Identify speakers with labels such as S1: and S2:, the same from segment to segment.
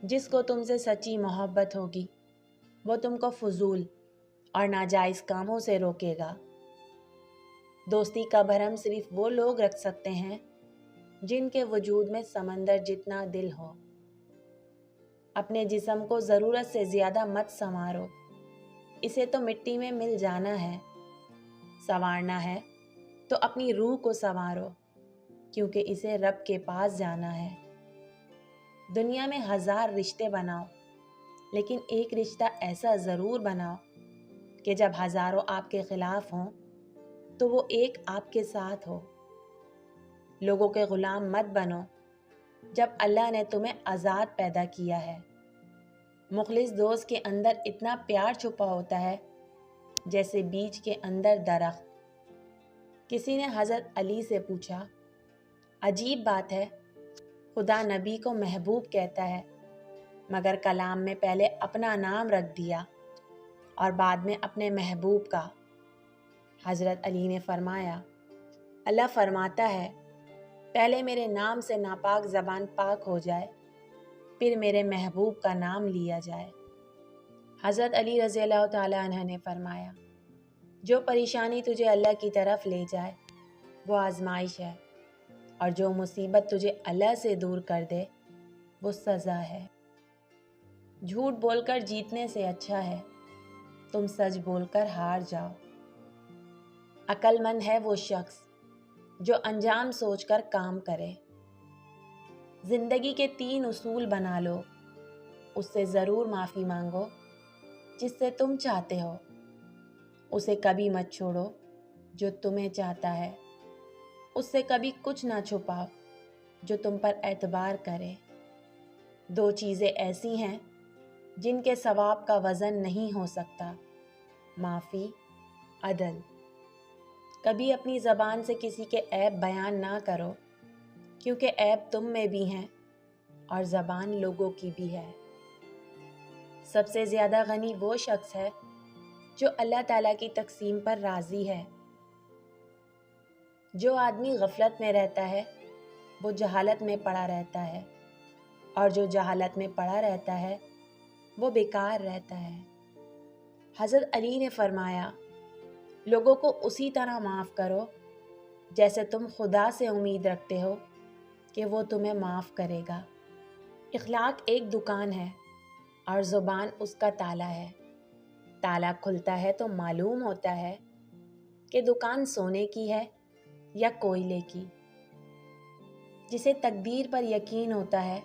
S1: जिस को तुमसे सच्ची मोहब्बत होगी वो तुमको फजूल और नाजायज़ कामों से रोकेगा। दोस्ती का भरम सिर्फ वो लोग रख सकते हैं जिनके वजूद में समंदर जितना दिल हो। अपने जिस्म को ज़रूरत से ज़्यादा मत संवारो, इसे तो मिट्टी में मिल जाना है। संवारना है तो अपनी रूह को संवारो, क्योंकि इसे रब के पास जाना है। दुनिया में 1000 रिश्ते बनाओ, लेकिन एक रिश्ता ऐसा ज़रूर बनाओ कि जब हज़ारों आपके ख़िलाफ़ हों तो वो एक आपके साथ हो। लोगों के ग़ुलाम मत बनो जब अल्लाह ने तुम्हें आज़ाद पैदा किया है। मुखलिस दोस्त के अंदर इतना प्यार छुपा होता है जैसे बीज के अंदर दरख्त। किसी ने हज़रत अली से पूछा, अजीब बात है, खुदा नबी को महबूब कहता है मगर कलाम में पहले अपना नाम रख दिया और बाद में अपने महबूब का। हज़रत अली ने फरमाया, अल्लाह फरमाता है पहले मेरे नाम से नापाक ज़बान पाक हो जाए, फिर मेरे महबूब का नाम लिया जाए। हज़रत अली रज़ियल्लाहु ताला अन्हु ने फरमाया, जो परेशानी तुझे अल्लाह की तरफ ले जाए वो आजमाइश है, और जो मुसीबत तुझे अल्लाह से दूर कर दे वो सज़ा है। झूठ बोलकर जीतने से अच्छा है तुम सच बोलकर हार जाओ। अक्लमंद है वो शख्स जो अंजाम सोचकर काम करे। ज़िंदगी के 3 उसूल बना लो, उससे ज़रूर माफ़ी मांगो जिससे तुम चाहते हो, उसे कभी मत छोड़ो जो तुम्हें चाहता है, उससे कभी कुछ ना छुपाओ जो तुम पर एतबार करे। 2 चीज़ें ऐसी हैं जिनके सवाब का वज़न नहीं हो सकता, माफ़ी, अदल। कभी अपनी ज़बान से किसी के ऐब बयान ना करो, क्योंकि ऐब तुम में भी हैं और ज़बान लोगों की भी है। सबसे ज़्यादा गनी वो शख्स है जो अल्लाह ताला की तक़सीम पर राज़ी है। जो आदमी गफलत में रहता है वो जहालत में पड़ा रहता है, और जो जहालत में पड़ा रहता है वो बेकार रहता है। हज़रत अली ने फरमाया, लोगों को उसी तरह माफ़ करो जैसे तुम खुदा से उम्मीद रखते हो कि वो तुम्हें माफ़ करेगा। इखलाक एक दुकान है और ज़ुबान उसका ताला है। ताला खुलता है तो मालूम होता है कि दुकान सोने की है या कोयले की। जिसे तकदीर पर यकीन होता है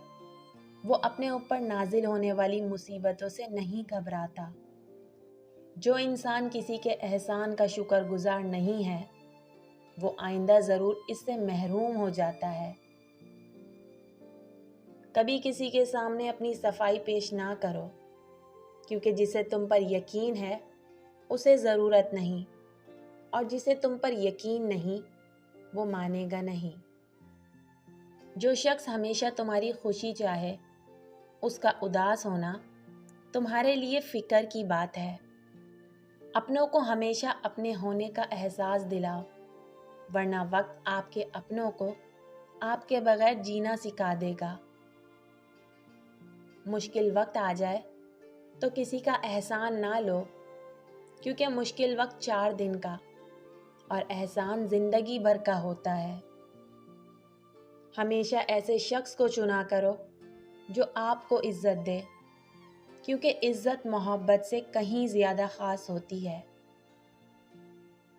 S1: वो अपने ऊपर नाजिल होने वाली मुसीबतों से नहीं घबराता। जो इंसान किसी के एहसान का शुक्रगुजार नहीं है वो आइंदा ज़रूर इससे महरूम हो जाता है। कभी किसी के सामने अपनी सफाई पेश ना करो, क्योंकि जिसे तुम पर यकीन है उसे ज़रूरत नहीं, और जिसे तुम पर यकीन नहीं वो मानेगा नहीं। जो शख्स हमेशा तुम्हारी खुशी चाहे उसका उदास होना तुम्हारे लिए फ़िक्र की बात है। अपनों को हमेशा अपने होने का एहसास दिलाओ, वरना वक्त आपके अपनों को आपके बगैर जीना सिखा देगा। मुश्किल वक्त आ जाए तो किसी का एहसान ना लो, क्योंकि मुश्किल वक्त 4 दिन का और एहसान ज़िंदगी भर का होता है। हमेशा ऐसे शख्स को चुना करो जो आपको इज़्ज़त दे, क्योंकि इज़्ज़त मोहब्बत से कहीं ज़्यादा ख़ास होती है।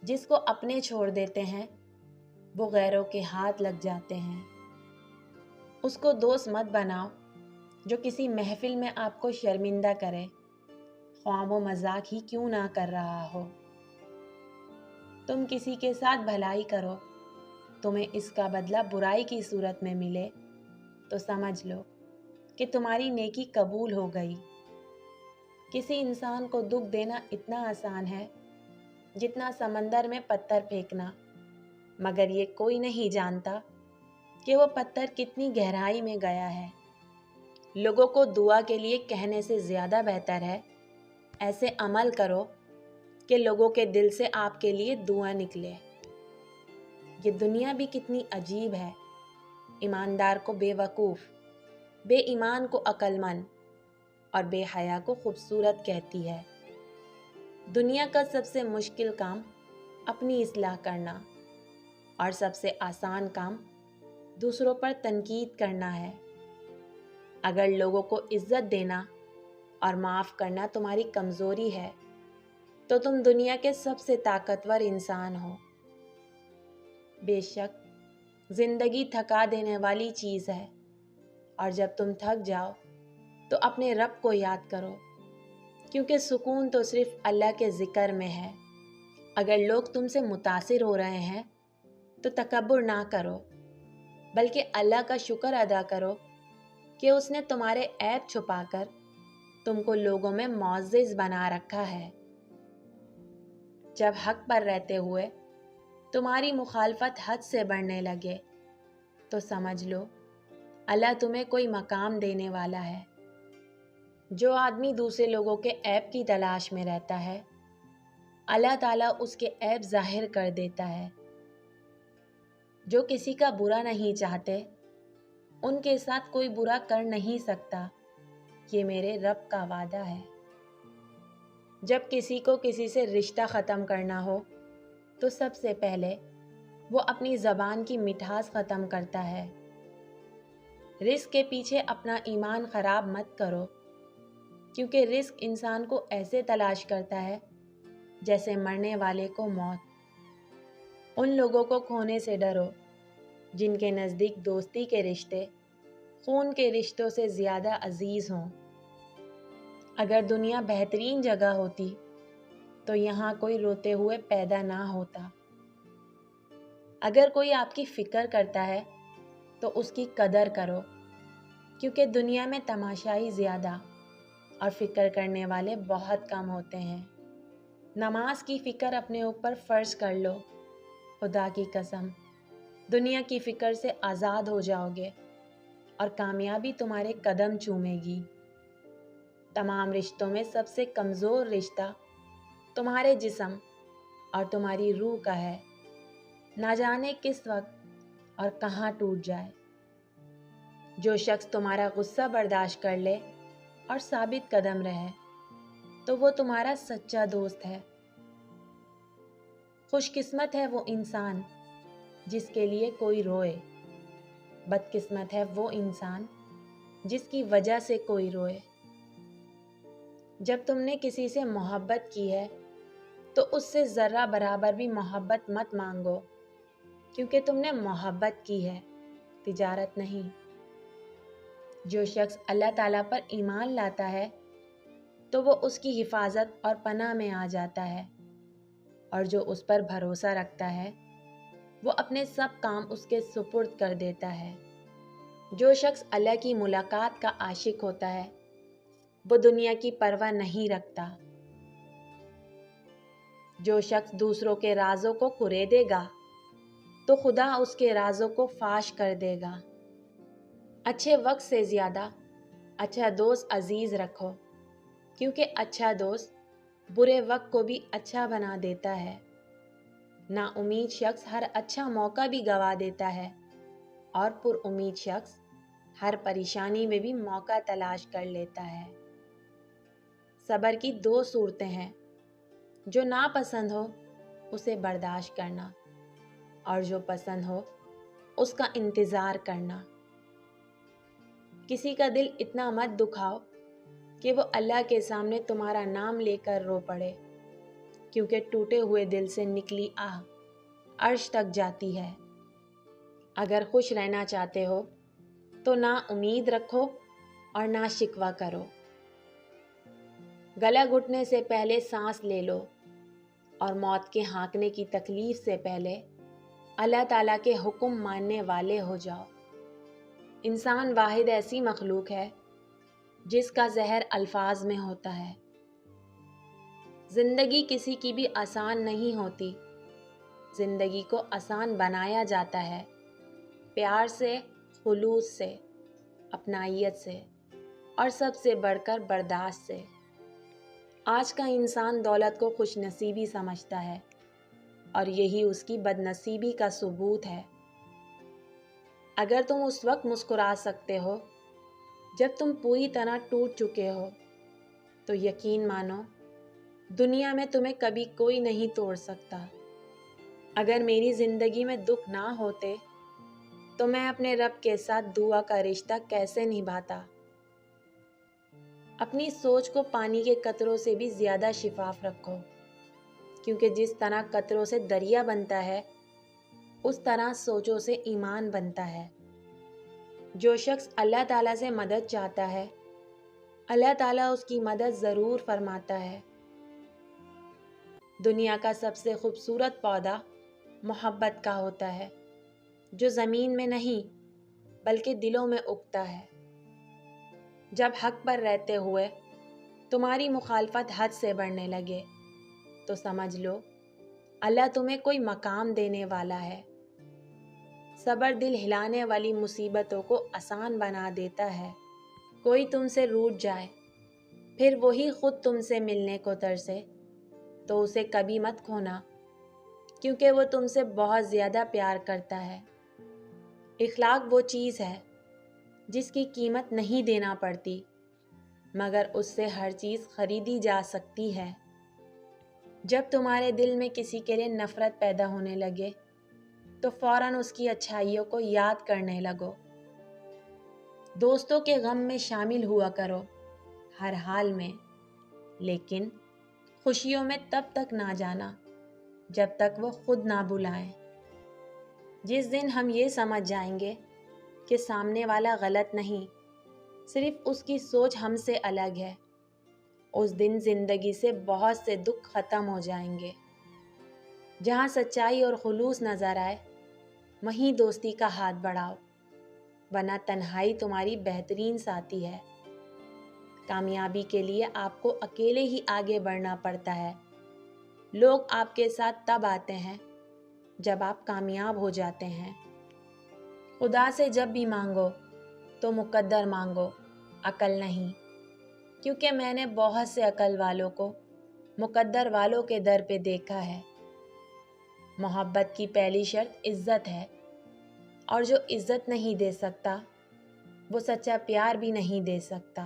S1: जिसको अपने छोड़ देते हैं वो गैरों के हाथ लग जाते हैं। उसको दोस्त मत बनाओ जो किसी महफिल में आपको शर्मिंदा करे, ख्वाह वो मजाक ही क्यों ना कर रहा हो। तुम किसी के साथ भलाई करो, तुम्हें इसका बदला बुराई की सूरत में मिले तो समझ लो कि तुम्हारी नेकी कबूल हो गई। किसी इंसान को दुख देना इतना आसान है जितना समंदर में पत्थर फेंकना, मगर ये कोई नहीं जानता कि वो पत्थर कितनी गहराई में गया है। लोगों को दुआ के लिए कहने से ज़्यादा बेहतर है ऐसे अमल करो कि लोगों के दिल से आपके लिए दुआ निकले। ये दुनिया भी कितनी अजीब है, ईमानदार को बेवकूफ़ بے ایمان کو عقل مند اور بے حیا کو خوبصورت کہتی ہے۔ دنیا کا سب سے مشکل کام اپنی اصلاح کرنا اور سب سے آسان کام دوسروں پر تنقید کرنا ہے۔ اگر لوگوں کو عزت دینا اور معاف کرنا تمہاری کمزوری ہے تو تم دنیا کے سب سے طاقتور انسان ہو۔ بے شک زندگی تھکا دینے والی چیز ہے، اور جب تم تھک جاؤ تو اپنے رب کو یاد کرو، کیونکہ سکون تو صرف اللہ کے ذکر میں ہے۔ اگر لوگ تم سے متاثر ہو رہے ہیں تو تکبر نہ کرو، بلکہ اللہ کا شکر ادا کرو کہ اس نے تمہارے عیب چھپا کر تم کو لوگوں میں معزز بنا رکھا ہے۔ جب حق پر رہتے ہوئے تمہاری مخالفت حد سے بڑھنے لگے تو سمجھ لو اللہ تمہیں کوئی مقام دینے والا ہے۔ جو آدمی دوسرے لوگوں کے عیب کی تلاش میں رہتا ہے، اللہ تعالیٰ اس کے عیب ظاہر کر دیتا ہے۔ جو کسی کا برا نہیں چاہتے، ان کے ساتھ کوئی برا کر نہیں سکتا، یہ میرے رب کا وعدہ ہے۔ جب کسی کو کسی سے رشتہ ختم کرنا ہو تو سب سے پہلے وہ اپنی زبان کی مٹھاس ختم کرتا ہے۔ رزق کے پیچھے اپنا ایمان خراب مت کرو، کیونکہ رزق انسان کو ایسے تلاش کرتا ہے جیسے مرنے والے کو موت۔ ان لوگوں کو کھونے سے ڈرو جن کے نزدیک دوستی کے رشتے خون کے رشتوں سے زیادہ عزیز ہوں۔ اگر دنیا بہترین جگہ ہوتی تو یہاں کوئی روتے ہوئے پیدا نہ ہوتا۔ اگر کوئی آپ کی فکر کرتا ہے تو اس کی قدر کرو، کیونکہ دنیا میں تماشائی زیادہ اور فکر کرنے والے بہت کم ہوتے ہیں۔ نماز کی فکر اپنے اوپر فرض کر لو، خدا کی قسم دنیا کی فکر سے آزاد ہو جاؤ گے اور کامیابی تمہارے قدم چومے گی۔ تمام رشتوں میں سب سے کمزور رشتہ تمہارے جسم اور تمہاری روح کا ہے، نہ جانے کس وقت اور کہاں ٹوٹ جائے۔ جو شخص تمہارا غصہ برداشت کر لے اور ثابت قدم رہے تو وہ تمہارا سچا دوست ہے۔ خوش قسمت ہے وہ انسان جس کے لیے کوئی روئے، بد قسمت ہے وہ انسان جس کی وجہ سے کوئی روئے۔ جب تم نے کسی سے محبت کی ہے تو اس سے ذرہ برابر بھی محبت مت مانگو، کیونکہ تم نے محبت کی ہے، تجارت نہیں۔ جو شخص اللہ تعالیٰ پر ایمان لاتا ہے تو وہ اس کی حفاظت اور پناہ میں آ جاتا ہے، اور جو اس پر بھروسہ رکھتا ہے وہ اپنے سب کام اس کے سپرد کر دیتا ہے۔ جو شخص اللہ کی ملاقات کا عاشق ہوتا ہے وہ دنیا کی پرواہ نہیں رکھتا۔ جو شخص دوسروں کے رازوں کو کریدے گا تو خدا اس کے رازوں کو فاش کر دے گا۔ اچھے وقت سے زیادہ اچھا دوست عزیز رکھو، کیونکہ اچھا دوست برے وقت کو بھی اچھا بنا دیتا ہے۔ نا امید شخص ہر اچھا موقع بھی گوا دیتا ہے، اور پر امید شخص ہر پریشانی میں بھی موقع تلاش کر لیتا ہے۔ صبر کی دو صورتیں ہیں، جو ناپسند ہو اسے برداشت کرنا، اور جو پسند ہو اس کا انتظار کرنا۔ کسی کا دل اتنا مت دکھاؤ کہ وہ اللہ کے سامنے تمہارا نام لے کر رو پڑے، کیونکہ ٹوٹے ہوئے دل سے نکلی آہ عرش تک جاتی ہے۔ اگر خوش رہنا چاہتے ہو تو نہ امید رکھو اور نہ شکوہ کرو۔ گلا گھٹنے سے پہلے سانس لے لو، اور موت کے ہانکنے کی تکلیف سے پہلے اللہ تعالیٰ کے حکم ماننے والے ہو جاؤ۔ انسان واحد ایسی مخلوق ہے جس کا زہر الفاظ میں ہوتا ہے۔ زندگی کسی کی بھی آسان نہیں ہوتی، زندگی کو آسان بنایا جاتا ہے پیار سے، خلوص سے، اپنائیت سے، اور سب سے بڑھ کر برداشت سے۔ آج کا انسان دولت کو خوش نصیبی سمجھتا ہے، اور یہی اس کی بد نصیبی کا ثبوت ہے۔ اگر تم اس وقت مسکرا سکتے ہو जब तुम पूरी तरह टूट चुके हो तो यकीन मानो दुनिया में तुम्हें कभी कोई नहीं तोड़ सकता। अगर मेरी ज़िंदगी में दुख ना होते तो मैं अपने रब के साथ दुआ का रिश्ता कैसे निभाता। अपनी सोच को पानी के कतरों से भी ज़्यादा शिफाफ रखो, क्योंकि जिस तरह कतरों से दरिया बनता है उस तरह सोचों से ईमान बनता है। जो शख्स अल्लाह ताला से मदद चाहता है, अल्लाह ताला उसकी मदद ज़रूर फरमाता है। दुनिया का सबसे खूबसूरत पौधा मोहब्बत का होता है, जो ज़मीन में नहीं बल्कि दिलों में उगता है। जब हक पर रहते हुए तुम्हारी मुखालफत हद से बढ़ने लगे तो समझ लो अल्लाह तुम्हें कोई मकाम देने वाला है। सब्र दिल हिलाने वाली मुसीबतों को आसान बना देता है। कोई तुमसे रूठ जाए फिर वही खुद तुमसे मिलने को तरसे तो उसे कभी मत खोना, क्योंकि वो तुमसे बहुत ज़्यादा प्यार करता है। इखलाक वो चीज़ है जिसकी कीमत नहीं देना पड़ती, मगर उससे हर चीज़ खरीदी जा सकती है। जब तुम्हारे दिल में किसी के लिए नफ़रत पैदा होने लगे तो फ़ौरन उसकी अच्छाइयों को याद करने लगो। दोस्तों के गम में शामिल हुआ करो हर हाल में, लेकिन खुशियों में तब तक ना जाना जब तक वो खुद ना बुलाएं। जिस दिन हम ये समझ जाएंगे कि सामने वाला गलत नहीं, सिर्फ उसकी सोच हमसे अलग है, उस दिन ज़िंदगी से बहुत से दुख ख़त्म हो जाएंगे। जहाँ सच्चाई और खुलूस नज़र आए वहीं दोस्ती का हाथ बढ़ाओ, वरना तन्हाई तुम्हारी बेहतरीन साथी है। कामयाबी के लिए आपको अकेले ही आगे बढ़ना पड़ता है। लोग आपके साथ तब आते हैं जब आप कामयाब हो जाते हैं। खुदा से जब भी मांगो तो मुकद्दर मांगो, अकल नहीं, क्योंकि मैंने बहुत से अकल वालों को मुकद्दर वालों के दर पे देखा है। मोहब्बत की पहली शर्त इज़्ज़त है, और जो इज़्ज़त नहीं दे सकता वो सच्चा प्यार भी नहीं दे सकता।